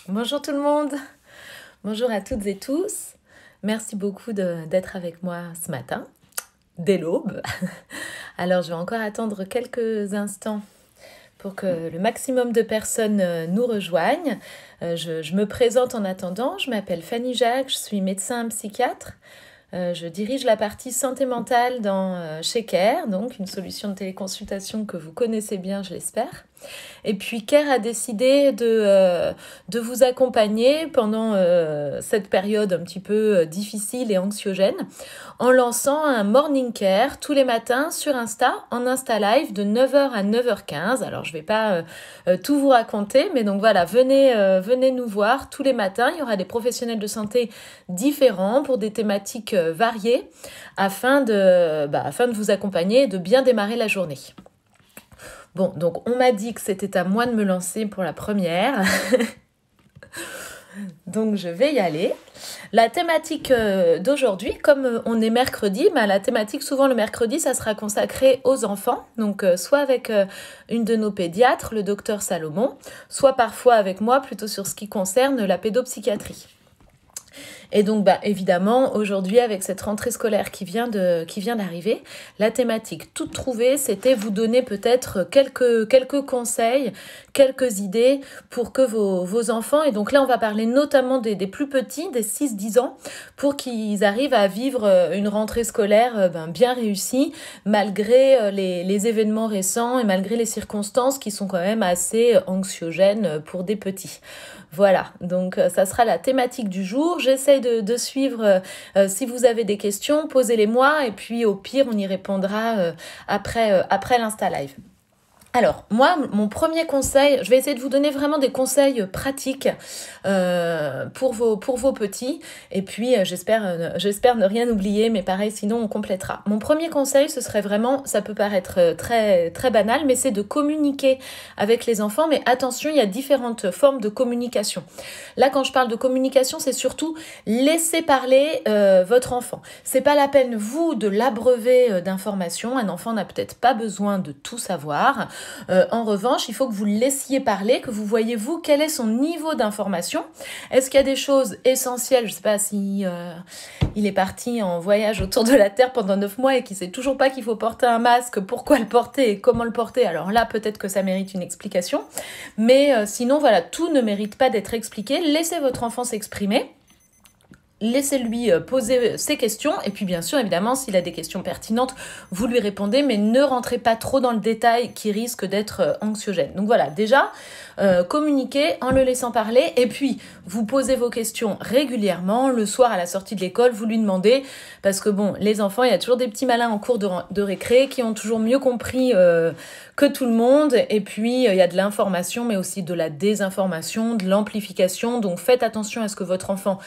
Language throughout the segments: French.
Bonjour tout le monde, bonjour à toutes et tous. Merci beaucoup d'être avec moi ce matin, dès l'aube. Alors je vais encore attendre quelques instants pour que le maximum de personnes nous rejoignent. Je me présente en attendant, je m'appelle Fanny Jacques, je suis médecin psychiatre. Je dirige la partie santé mentale chez Care, donc une solution de téléconsultation que vous connaissez bien, je l'espère. Et puis Care a décidé de vous accompagner pendant cette période un petit peu difficile et anxiogène en lançant un Morning Care tous les matins sur Insta, en Insta Live de 9h à 9h15. Alors je ne vais pas tout vous raconter, mais donc voilà, venez nous voir tous les matins. Il y aura des professionnels de santé différents pour des thématiques variées afin de vous accompagner et de bien démarrer la journée. Bon, donc on m'a dit que c'était à moi de me lancer pour la première. Donc je vais y aller. La thématique d'aujourd'hui, comme on est mercredi, la thématique souvent le mercredi, ça sera consacré aux enfants. Donc soit avec une de nos pédiatres, le docteur Salomon, soit parfois avec moi, plutôt sur ce qui concerne la pédopsychiatrie. Et donc, évidemment, aujourd'hui, avec cette rentrée scolaire qui vient d'arriver, la thématique toute trouvée, c'était vous donner peut-être quelques conseils, quelques idées pour que vos enfants, et donc là, on va parler notamment des plus petits, des 6-10 ans, pour qu'ils arrivent à vivre une rentrée scolaire bien réussie, malgré les événements récents et malgré les circonstances qui sont quand même assez anxiogènes pour des petits. Voilà, donc ça sera la thématique du jour. J'essaie de suivre, si vous avez des questions, posez-les-moi et puis au pire, on y répondra après l'Insta Live. Alors, moi, mon premier conseil, je vais essayer de vous donner vraiment des conseils pratiques pour vos petits. Et puis, j'espère ne rien oublier, mais pareil, sinon on complétera. Mon premier conseil, ce serait vraiment, ça peut paraître très, très banal, mais c'est de communiquer avec les enfants. Mais attention, il y a différentes formes de communication. Là, quand je parle de communication, c'est surtout laisser parler votre enfant. C'est pas la peine, vous, de l'abreuver d'informations. Un enfant n'a peut-être pas besoin de tout savoir. En revanche, il faut que vous le laissiez parler, que vous voyez, vous, quel est son niveau d'information. Est-ce qu'il y a des choses essentielles? Je ne sais pas si il est parti en voyage autour de la Terre pendant 9 mois et qu'il ne sait toujours pas qu'il faut porter un masque, pourquoi le porter et comment le porter. Alors là, peut-être que ça mérite une explication. Mais sinon, voilà, tout ne mérite pas d'être expliqué. Laissez votre enfant s'exprimer. Laissez-lui poser ses questions et puis bien sûr, évidemment, s'il a des questions pertinentes, vous lui répondez, mais ne rentrez pas trop dans le détail qui risque d'être anxiogène. Donc voilà, déjà, communiquez en le laissant parler et puis vous posez vos questions régulièrement. Le soir, à la sortie de l'école, vous lui demandez, parce que bon, les enfants, il y a toujours des petits malins en cours de récré qui ont toujours mieux compris que tout le monde. Et puis, il y a de l'information, mais aussi de la désinformation, de l'amplification. Donc faites attention à ce que votre enfant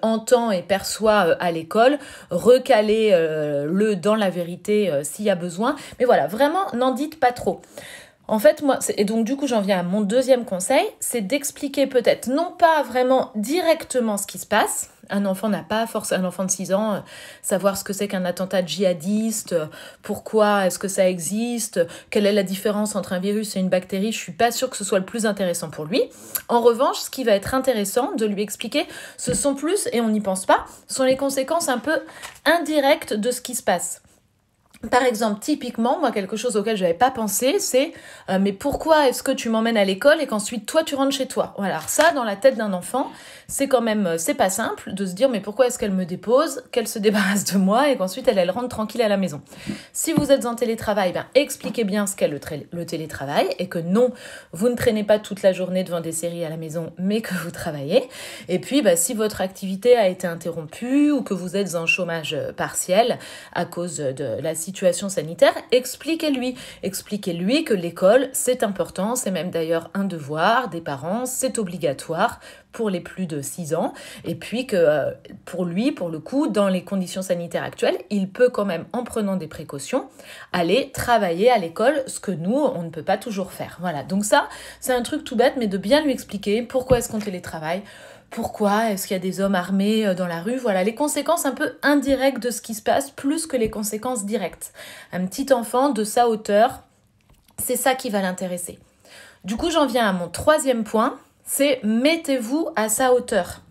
entend et perçoit à l'école, recalez-le dans la vérité s'il y a besoin. Mais voilà, vraiment, n'en dites pas trop. En fait, et donc du coup, j'en viens à mon deuxième conseil, c'est d'expliquer peut-être, non pas vraiment directement ce qui se passe. Un enfant n'a pas forcément, un enfant de 6 ans, savoir ce que c'est qu'un attentat djihadiste, pourquoi est-ce que ça existe, quelle est la différence entre un virus et une bactérie, je suis pas sûre que ce soit le plus intéressant pour lui. En revanche, ce qui va être intéressant de lui expliquer, ce sont plus, et on n'y pense pas, sont les conséquences un peu indirectes de ce qui se passe. Par exemple, typiquement, moi, quelque chose auquel je n'avais pas pensé, c'est mais pourquoi est-ce que tu m'emmènes à l'école et qu'ensuite toi tu rentres chez toi? Voilà, alors ça, dans la tête d'un enfant, c'est quand même, c'est pas simple de se dire mais pourquoi est-ce qu'elle me dépose, qu'elle se débarrasse de moi et qu'ensuite elle rentre tranquille à la maison. Si vous êtes en télétravail, expliquez bien ce qu'est le télétravail et que non, vous ne traînez pas toute la journée devant des séries à la maison, mais que vous travaillez. Et puis, si votre activité a été interrompue ou que vous êtes en chômage partiel à cause de la situation sanitaire, expliquez-lui que l'école, c'est important, c'est même d'ailleurs un devoir des parents, c'est obligatoire pour les plus de 6 ans, et puis que pour lui, pour le coup, dans les conditions sanitaires actuelles, il peut quand même, en prenant des précautions, aller travailler à l'école, ce que nous, on ne peut pas toujours faire. Voilà, donc ça, c'est un truc tout bête, mais de bien lui expliquer pourquoi est-ce qu'on télétravaille, pourquoi est-ce qu'il y a des hommes armés dans la rue, voilà, les conséquences un peu indirectes de ce qui se passe, plus que les conséquences directes. Un petit enfant de sa hauteur, c'est ça qui va l'intéresser. Du coup, j'en viens à mon troisième point, c'est mettez-vous à sa hauteur.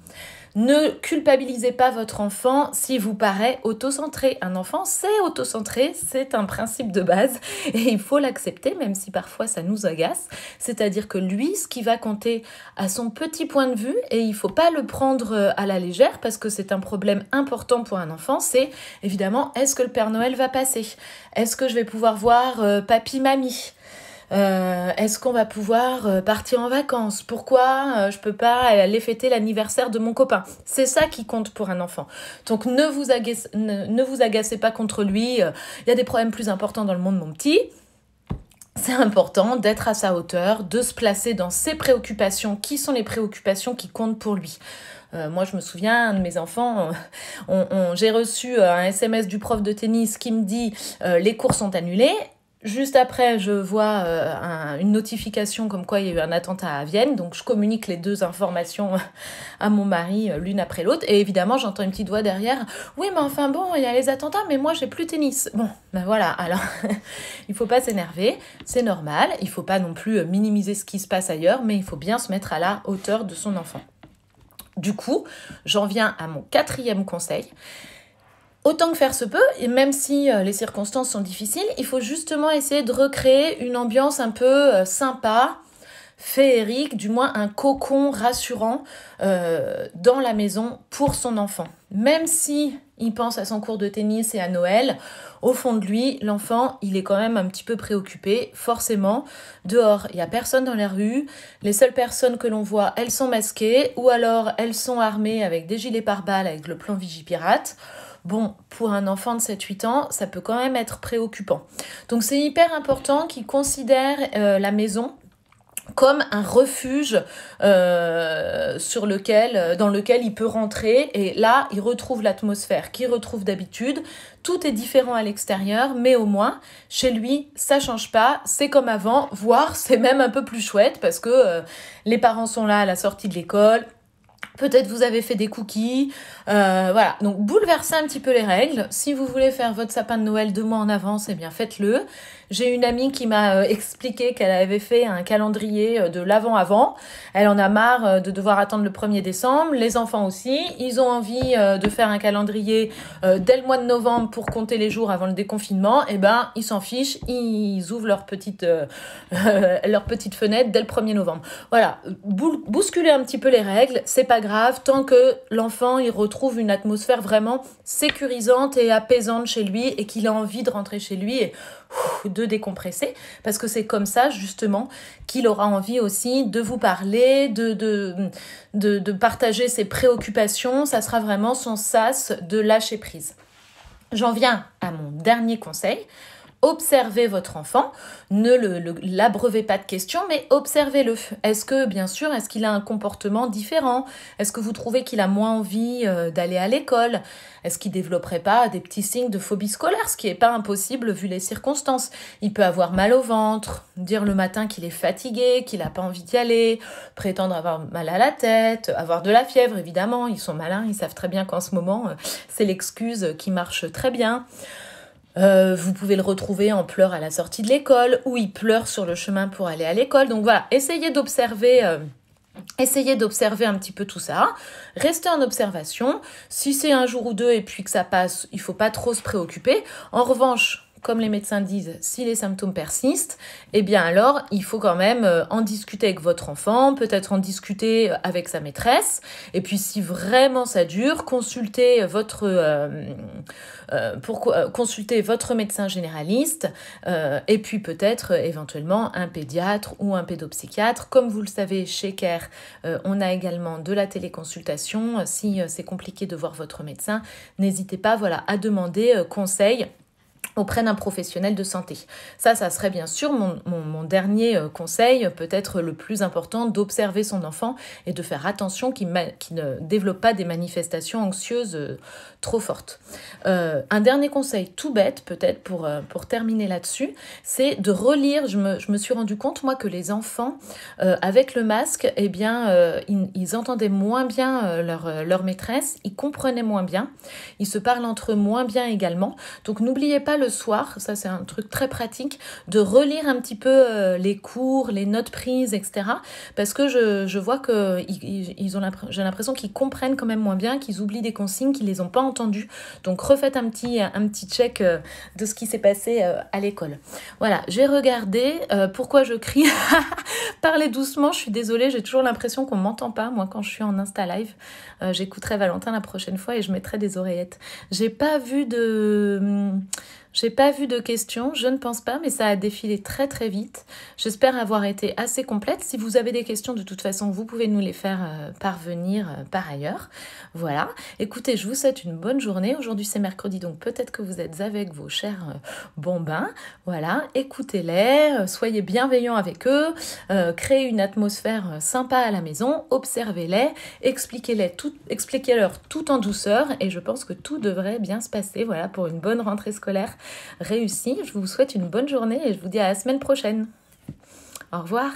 Ne culpabilisez pas votre enfant s'il vous paraît autocentré. Un enfant, c'est autocentré, c'est un principe de base et il faut l'accepter, même si parfois ça nous agace. C'est-à-dire que lui, ce qui va compter à son petit point de vue, et il ne faut pas le prendre à la légère parce que c'est un problème important pour un enfant, c'est évidemment, est-ce que le Père Noël va passer ? Est-ce que je vais pouvoir voir papy, mamie ? Est-ce qu'on va pouvoir partir en vacances ? Pourquoi je peux pas aller fêter l'anniversaire de mon copain ? C'est ça qui compte pour un enfant. Donc ne vous agacez pas contre lui. Il y a des problèmes plus importants dans le monde, mon petit. C'est important d'être à sa hauteur, de se placer dans ses préoccupations, qui sont les préoccupations qui comptent pour lui. Moi, je me souviens, un de mes enfants, j'ai reçu un SMS du prof de tennis qui me dit les cours sont annulés. Juste après, je vois une notification comme quoi il y a eu un attentat à Vienne. Donc, je communique les deux informations à mon mari, l'une après l'autre. Et évidemment, j'entends une petite voix derrière. Oui, mais enfin bon, il y a les attentats, mais moi, j'ai plus tennis. Bon, ben voilà. Alors, il faut pas s'énerver. C'est normal. Il faut pas non plus minimiser ce qui se passe ailleurs, mais il faut bien se mettre à la hauteur de son enfant. Du coup, j'en viens à mon 4e conseil. Autant que faire se peut, et même si les circonstances sont difficiles, il faut justement essayer de recréer une ambiance un peu sympa, féerique, du moins un cocon rassurant dans la maison pour son enfant. Même si il pense à son cours de tennis et à Noël, au fond de lui, l'enfant, il est quand même un petit peu préoccupé, forcément. Dehors, il n'y a personne dans la rue. Les seules personnes que l'on voit, elles sont masquées, ou alors elles sont armées avec des gilets pare-balles avec le plan Vigipirate. Bon, pour un enfant de 7-8 ans, ça peut quand même être préoccupant. Donc c'est hyper important qu'il considère la maison comme un refuge dans lequel il peut rentrer. Et là, il retrouve l'atmosphère qu'il retrouve d'habitude. Tout est différent à l'extérieur, mais au moins, chez lui, ça change pas. C'est comme avant, voire c'est même un peu plus chouette parce que les parents sont là à la sortie de l'école. Peut-être vous avez fait des cookies, voilà. Donc bouleversez un petit peu les règles. Si vous voulez faire votre sapin de Noël 2 mois en avance, eh bien faites-le. J'ai une amie qui m'a expliqué qu'elle avait fait un calendrier de l'avant-avant. Elle en a marre de devoir attendre le 1er décembre. Les enfants aussi. Ils ont envie de faire un calendrier dès le mois de novembre pour compter les jours avant le déconfinement. Eh ben, ils s'en fichent. Ils ouvrent leur petite fenêtre dès le 1er novembre. Voilà. Bousculer un petit peu les règles, c'est pas grave tant que l'enfant il retrouve une atmosphère vraiment sécurisante et apaisante chez lui et qu'il a envie de rentrer chez lui et de décompresser, parce que c'est comme ça justement qu'il aura envie aussi de vous parler, de partager ses préoccupations. Ça sera vraiment son sas de lâcher prise. J'en viens à mon dernier conseil. Observez votre enfant, ne l'abreuvez pas de questions, mais observez-le. Est-ce qu'il a un comportement différent ? Est-ce que vous trouvez qu'il a moins envie d'aller à l'école ? Est-ce qu'il ne développerait pas des petits signes de phobie scolaire, ce qui n'est pas impossible vu les circonstances ? Il peut avoir mal au ventre, dire le matin qu'il est fatigué, qu'il n'a pas envie d'y aller, prétendre avoir mal à la tête, avoir de la fièvre, évidemment. Ils sont malins, ils savent très bien qu'en ce moment, c'est l'excuse qui marche très bien. Vous pouvez le retrouver en pleurs à la sortie de l'école ou il pleure sur le chemin pour aller à l'école. Donc voilà, essayez d'observer un petit peu tout ça. Restez en observation. Si c'est un jour ou deux et puis que ça passe, il ne faut pas trop se préoccuper. En revanche, comme les médecins disent, si les symptômes persistent, eh bien alors, il faut quand même en discuter avec votre enfant, peut-être en discuter avec sa maîtresse. Et puis, si vraiment ça dure, consultez votre médecin généraliste et puis peut-être éventuellement un pédiatre ou un pédopsychiatre. Comme vous le savez, chez Care, on a également de la téléconsultation. Si c'est compliqué de voir votre médecin, n'hésitez pas à demander conseil auprès d'un professionnel de santé. Ça serait bien sûr mon dernier conseil, peut-être le plus important, d'observer son enfant et de faire attention qu'il ne développe pas des manifestations anxieuses trop fortes. Un dernier conseil tout bête, peut-être pour terminer là-dessus, c'est de relire. Je me suis rendu compte, moi, que les enfants, avec le masque, eh bien, ils entendaient moins bien leur maîtresse, ils comprenaient moins bien, ils se parlent entre eux moins bien également. Donc, n'oubliez pas le le soir, ça c'est un truc très pratique, de relire un petit peu les cours, les notes prises, etc. Parce que je vois que j'ai l'impression qu'ils comprennent quand même moins bien, qu'ils oublient des consignes, qu'ils les ont pas entendues. Donc refaites un petit check de ce qui s'est passé à l'école. Voilà, j'ai regardé. Pourquoi je crie? Parlez doucement, je suis désolée, j'ai toujours l'impression qu'on m'entend pas, moi, quand je suis en Insta Live. J'écouterai Valentin la prochaine fois et je mettrai des oreillettes. J'ai pas vu de questions, je ne pense pas, mais ça a défilé très très vite. J'espère avoir été assez complète. Si vous avez des questions, de toute façon, vous pouvez nous les faire parvenir par ailleurs. Voilà. Écoutez, je vous souhaite une bonne journée. Aujourd'hui, c'est mercredi, donc peut-être que vous êtes avec vos chers bambins. Voilà. Écoutez-les, soyez bienveillants avec eux, créez une atmosphère sympa à la maison, observez-les, expliquez-leur tout en douceur et je pense que tout devrait bien se passer. Voilà, pour une bonne rentrée scolaire réussie. Je vous souhaite une bonne journée et je vous dis à la semaine prochaine. Au revoir.